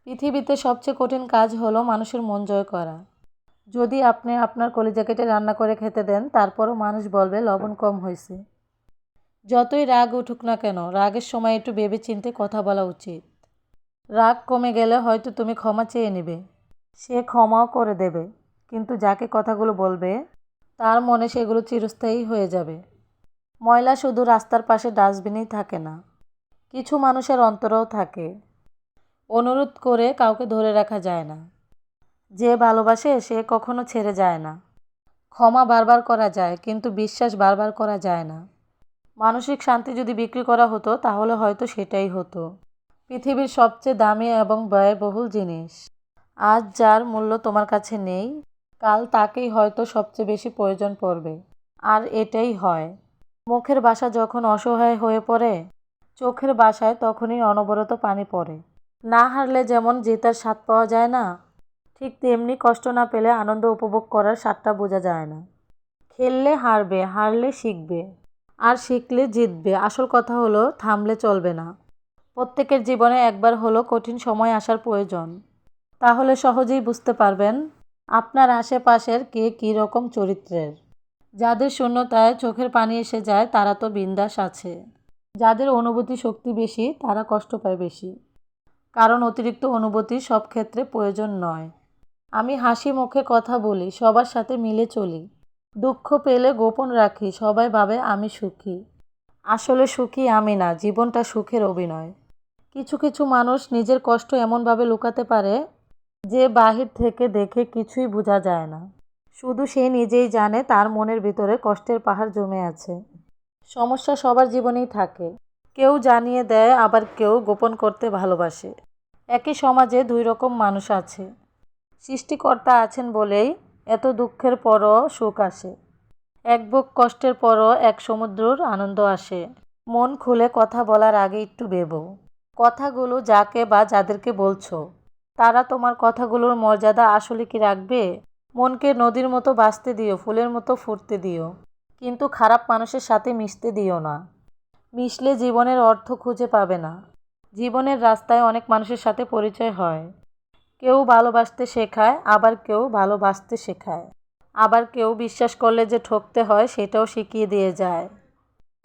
পৃথিবীতে সবচেয়ে কঠিন কাজ হলো মানুষের মন জয় করা। যদি আপনি আপনার কলিজাকে রান্না করে খেতে দেন, তারপরও মানুষ বলবে লবণ কম হয়েছে। যতই রাগ উঠুক না কেন, রাগের সময় একটু ভেবেচিন্তে কথা বলা উচিত। রাগ কমে গেলে হয়তো তুমি ক্ষমা চেয়ে নেবে, সে ক্ষমাও করে দেবে, কিন্তু যাকে কথাগুলো বলবে তার মনে সেগুলো চিরস্থায়ী হয়ে যাবে। ময়লা শুধু রাস্তার পাশে ডাস্টবিনেই থাকে না, কিছু মানুষের অন্তরেও থাকে। অনুরোধ করে কাউকে ধরে রাখা যায় না। যে ভালোবাসে সে কখনো ছেড়ে যায় না। ক্ষমা বারবার করা যায়, কিন্তু বিশ্বাস বারবার করা যায় না। মানসিক শান্তি যদি বিক্রি করা হতো তাহলে হয়তো সেটাই হতো। পৃথিবীর সবচেয়ে দামি এবং ব্যয়বহুল জিনিস, আজ যার মূল্য তোমার কাছে নেই, কাল তাকেই হয়তো সবচেয়ে বেশি প্রয়োজন পড়বে। আর এটাই হয়। মুখের ভাষা যখন অসহায় হয়ে পড়ে, চোখের ভাষায় তখনই অনবরত পানি পড়ে। না হারলে যেমন জেতার স্বাদ পাওয়া যায় না, ঠিক তেমনি কষ্ট না পেলে আনন্দ উপভোগ করার স্বাদটা বোঝা যায় না। খেললে হারবে, হারলে শিখবে, আর শিখলে জিতবে। আসল কথা হলো থামলে চলবে না। প্রত্যেকের জীবনে একবার হলো কঠিন সময় আসার প্রয়োজন। তাহলে সহজেই বুঝতে পারবেন আপনার আশেপাশের কে কী রকম চরিত্রের। যাদের শূন্যতায় চোখের পানি এসে যায় তারা তো বিন্দাস আছে। যাদের অনুভূতি শক্তি বেশি তারা কষ্ট পায় বেশি। কারণ অতিরিক্ত অনুভূতি সব ক্ষেত্রে প্রয়োজন নয়। আমি হাসি মুখে কথা বলি, সবার সাথে মিলে চলি। দুঃখ পেলে গোপন রাখি, সবাই ভাবে আমি সুখী। আসলে সুখী আমি না, জীবনটা সুখের অভিনয়। কিছু কিছু মানুষ নিজের কষ্ট এমনভাবে লুকাতে পারে যে বাহির থেকে দেখে কিছুই বোঝা যায় না। শুধু সে নিজেই জানে তার মনের ভিতরে কষ্টের পাহাড় জমে আছে। সমস্যা সবার জীবনেই থাকে। কেউ জানিয়ে দেয়, আবার কেউ গোপন করতে ভালোবাসে। একই সমাজে দুই রকম মানুষ আছে। সৃষ্টিকর্তা আছেন বলেই এত দুঃখের পরও সুখ আসে। এক বুক কষ্টের পরও এক সমুদ্রর আনন্দ আসে। মন খুলে কথা বলার আগে একটু ভেবো, কথাগুলো যাকে বা যাদেরকে বলছো তারা তোমার কথাগুলোর মর্যাদা আসলে কি রাখবে? মনকে নদীর মতো ভাসতে দিও, ফুলের মতো ফুটতে দিও, কিন্তু খারাপ মানুষের সাথে মিশতে দিও না। মিশলে জীবনের অর্থ খুঁজে পাবে না। জীবনের রাস্তায় অনেক মানুষের সাথে পরিচয় হয়। কেউ ভালোবাসতে শেখায়, আবার কেউ ভালোবাসতে শেখায়, আবার কেউ বিশ্বাস করলে যে ঠকতে হয় সেটাও শিখিয়ে দিয়ে যায়।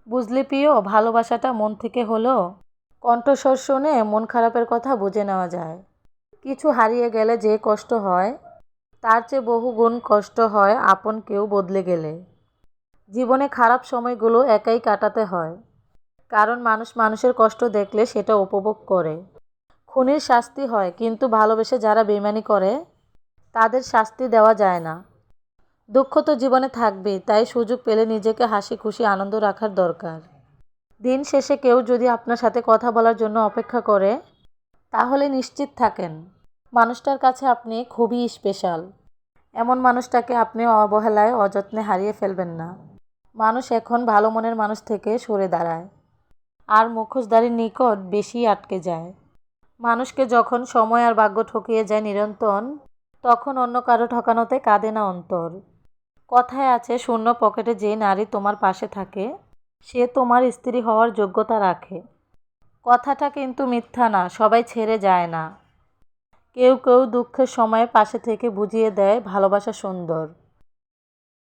বুঝলি প্রিয়, ভালোবাসাটা মন থেকে হলো। কণ্ঠস্বর শুনে মন খারাপের কথা বুঝে নেওয়া যায়। কিছু হারিয়ে গেলে যে কষ্ট হয়, তার চেয়ে বহুগুণ কষ্ট হয় আপন কেউ বদলে গেলে। জীবনে খারাপ সময়গুলো একাই কাটাতে হয়, কারণ মানুষ মানুষের কষ্ট দেখলে সেটা উপভোগ করে। খুনির শাস্তি হয়, কিন্তু ভালোবেসে যারা বেইমানি করে তাদের শাস্তি দেওয়া যায় না। দুঃখ তো জীবনে থাকবেই, তাই সুযোগ পেলে নিজেকে হাসি খুশি আনন্দ রাখার দরকার। দিন শেষে কেউ যদি আপনার সাথে কথা বলার জন্য অপেক্ষা করে, তাহলে নিশ্চিত থাকেন মানুষটার কাছে আপনি খুবই স্পেশাল। এমন মানুষটাকে আপনি অবহেলায় অযত্নে হারিয়ে ফেলবেন না। মানুষ এখন ভালো মনের মানুষ থেকে সরে দাঁড়ায়, আর মুখোশধারীর নিকট বেশি আটকে যায়। মানুষকে যখন সময় আর ভাগ্য ঠকিয়ে যায় নিরন্তর, তখন অন্য কারো ঠকানোতে কাঁদে না অন্তর। কথায় আছে, শূন্য পকেটে যে নারী তোমার পাশে থাকে সে তোমার স্ত্রী হওয়ার যোগ্যতা রাখে। কথাটা কিন্তু মিথ্যা না, সবাই ছেড়ে যায় না। কেউ কেউ দুঃখের সময়ে পাশে থেকে বুঝিয়ে দেয় ভালোবাসা সুন্দর।